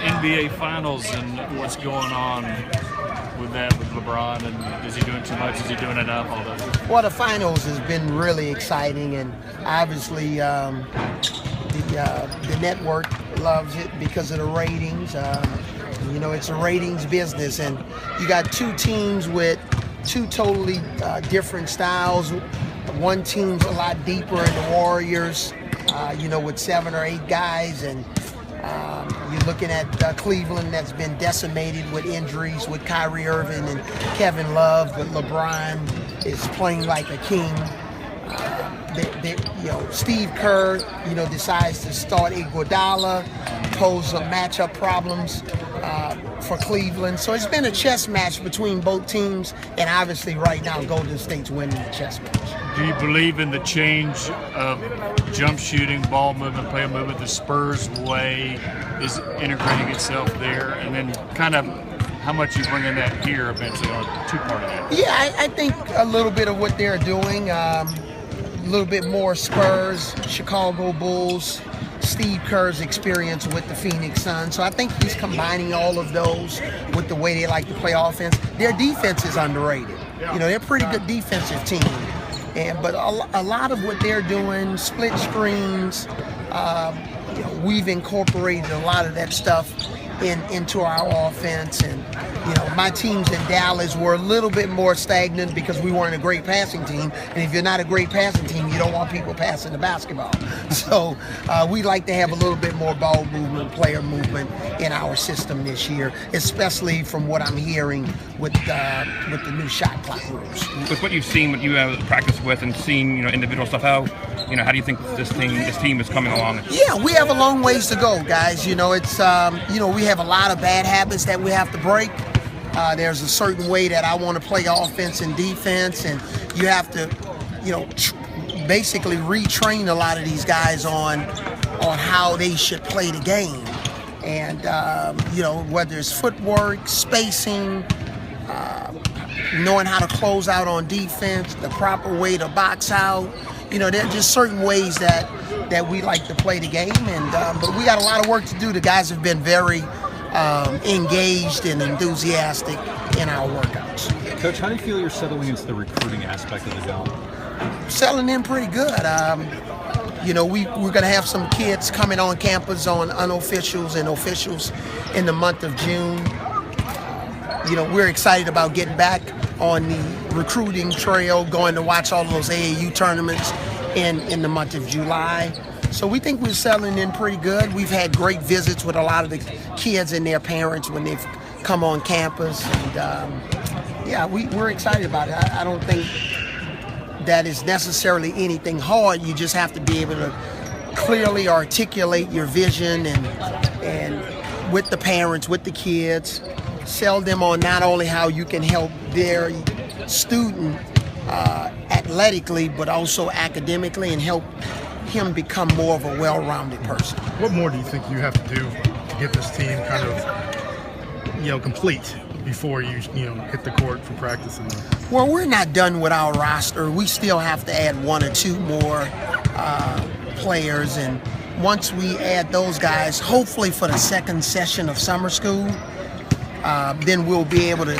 NBA Finals and what's going on with that with LeBron, and is he doing too much? Is he doing enough? All that. Well, the finals has been really exciting, and obviously the network loves it because of the ratings. It's a ratings business, and you got two teams with two totally different styles. One team's a lot deeper in the Warriors, with 7 or 8 guys, and you're looking at Cleveland that's been decimated with injuries with Kyrie Irving and Kevin Love, but LeBron is playing like a king. Steve Kerr, decides to start Iguodala, pose some matchup problems for Cleveland. So it's been a chess match between both teams, and obviously right now Golden State's winning the chess match. Do you believe in the change of jump shooting, ball movement, play movement, the Spurs way is integrating itself there, and then kind of how much you bring in that here eventually on a two-part of that? Yeah, I think a little bit of what they're doing, a little bit more Spurs, Chicago Bulls, Steve Kerr's experience with the Phoenix Suns. So I think he's combining all of those with the way they like to play offense. Their defense is underrated. They're a pretty good defensive team. But a lot of what they're doing, split screens, we've incorporated a lot of that stuff into our offense. And my teams in Dallas were a little bit more stagnant because we weren't a great passing team. And if you're not a great passing team, you don't want people passing the basketball. So we like to have a little bit more ball movement, player movement in our system this year, especially from what I'm hearing with the new shot clock rules. With what you've seen, what you have practiced with, and seen individual stuff, how do you think this team is coming along? Yeah, we have a long ways to go, guys. It's we have a lot of bad habits that we have to break. There's a certain way that I want to play offense and defense, and you have to, basically retrain a lot of these guys on how they should play the game. And, whether it's footwork, spacing, knowing how to close out on defense, the proper way to box out. There are just certain ways that we like to play the game, and but we got a lot of work to do. The guys have been very engaged and enthusiastic in our workouts. Coach, how do you feel you're settling into the recruiting aspect of the job? Settling in pretty good. We're going to have some kids coming on campus on unofficials and officials in the month of June. We're excited about getting back on the recruiting trail, going to watch all of those AAU tournaments in the month of July. So we think we're settling in pretty good. We've had great visits with a lot of the kids and their parents when they've come on campus. And we're excited about it. I don't think that is necessarily anything hard. You just have to be able to clearly articulate your vision and with the parents, with the kids, sell them on not only how you can help their student athletically, but also academically, and help him become more of a well-rounded person. What more do you think you have to do to get this team kind of, complete before you hit the court for practicing? Well, we're not done with our roster. We still have to add 1 or 2 more players, and once we add those guys, hopefully for the second session of summer school, then we'll be able to,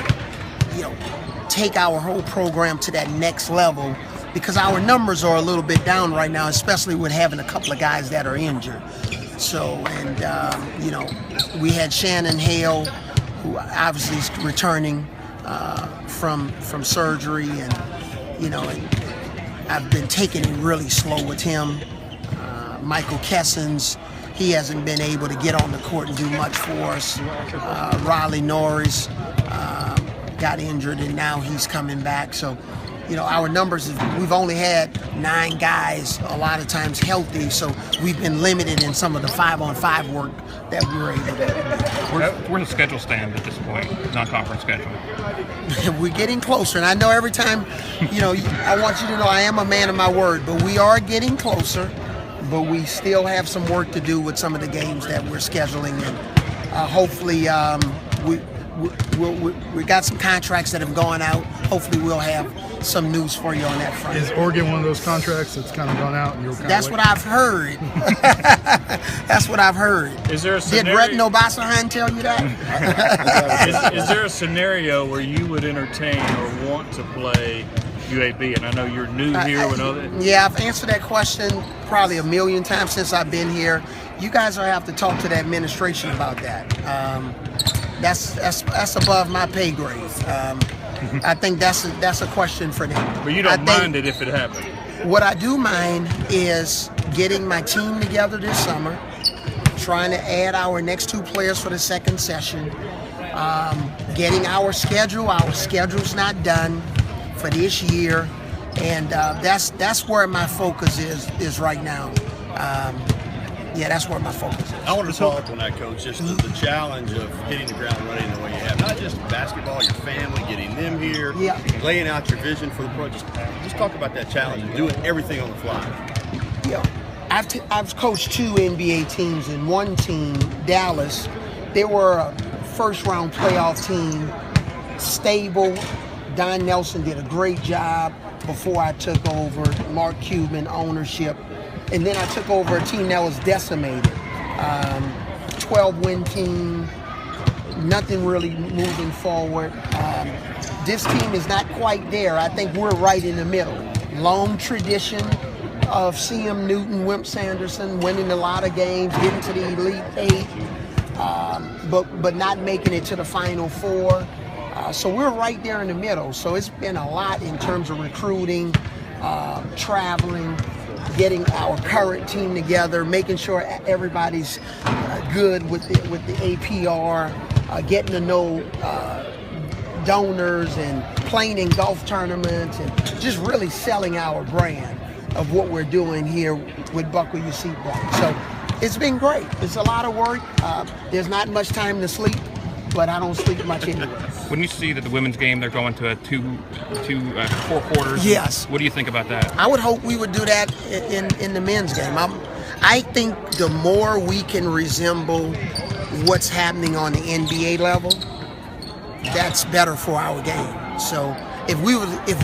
take our whole program to that next level, because our numbers are a little bit down right now, especially with having a couple of guys that are injured. So, and we had Shannon Hale, who obviously is returning from surgery, and I've been taking it really slow with him. Michael Kessens, he hasn't been able to get on the court and do much for us. Riley Norris got injured, and now he's coming back. So, our numbers, we've only had 9 guys a lot of times healthy, so we've been limited in some of the 5-on-5 work that we were able to do. Where does the schedule stand at this point, non-conference schedule? We're getting closer, and I know every time, I want you to know I am a man of my word, but we are getting closer, but we still have some work to do with some of the games that we're scheduling, and hopefully we got some contracts that have gone out. Hopefully we'll have some news for you on that front. Is Oregon one of those contracts that's kind of gone out? And you're kind That's of what I've heard. That's what I've heard. Is there a Did scenario? Rhett Obasanjo tell you that? Is there a scenario where you would entertain or want to play UAB? And I know you're new here with all that. Yeah, I've answered that question probably a million times since I've been here. You guys will have to talk to the administration about that. That's above my pay grade. I think that's a question for them. But you don't mind it if it happened. What I do mind is getting my team together this summer, trying to add our next 2 players for the second session, getting our schedule. Our schedule's not done for this year, and that's where my focus is right now. Yeah, that's where my focus is. I want to follow up on that, Coach. Just the challenge of hitting the ground running the way you have. Not just basketball, your family, getting them here, Yeah. laying out your vision for the pro. Just talk about that challenge and doing everything on the fly. Yeah, I've coached 2 NBA teams, and one team, Dallas, they were a first-round playoff team, stable. Don Nelson did a great job before I took over. Mark Cuban, ownership. And then I took over a team that was decimated. 12-win team, nothing really moving forward. This team is not quite there. I think we're right in the middle. Long tradition of CM Newton, Wimp Sanderson, winning a lot of games, getting to the Elite 8, but not making it to the Final 4. So we're right there in the middle. So it's been a lot in terms of recruiting, traveling, getting our current team together, making sure everybody's good with the APR, getting to know donors and playing in golf tournaments, and just really selling our brand of what we're doing here with Buckle Your Seatbelt. So it's been great. It's a lot of work. There's not much time to sleep, but I don't sleep much anyway. When you see that the women's game, they're going to 4 quarters. Yes. What do you think about that? I would hope we would do that in the men's game. I think the more we can resemble what's happening on the NBA level, that's better for our game. So if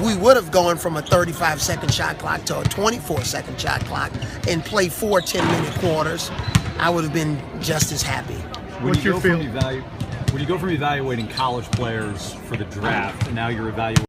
we would have gone from a 35-second shot clock to a 24-second shot clock and play 4 10-minute quarters, I would have been just as happy. When you go from evaluating college players for the draft, and now you're evaluating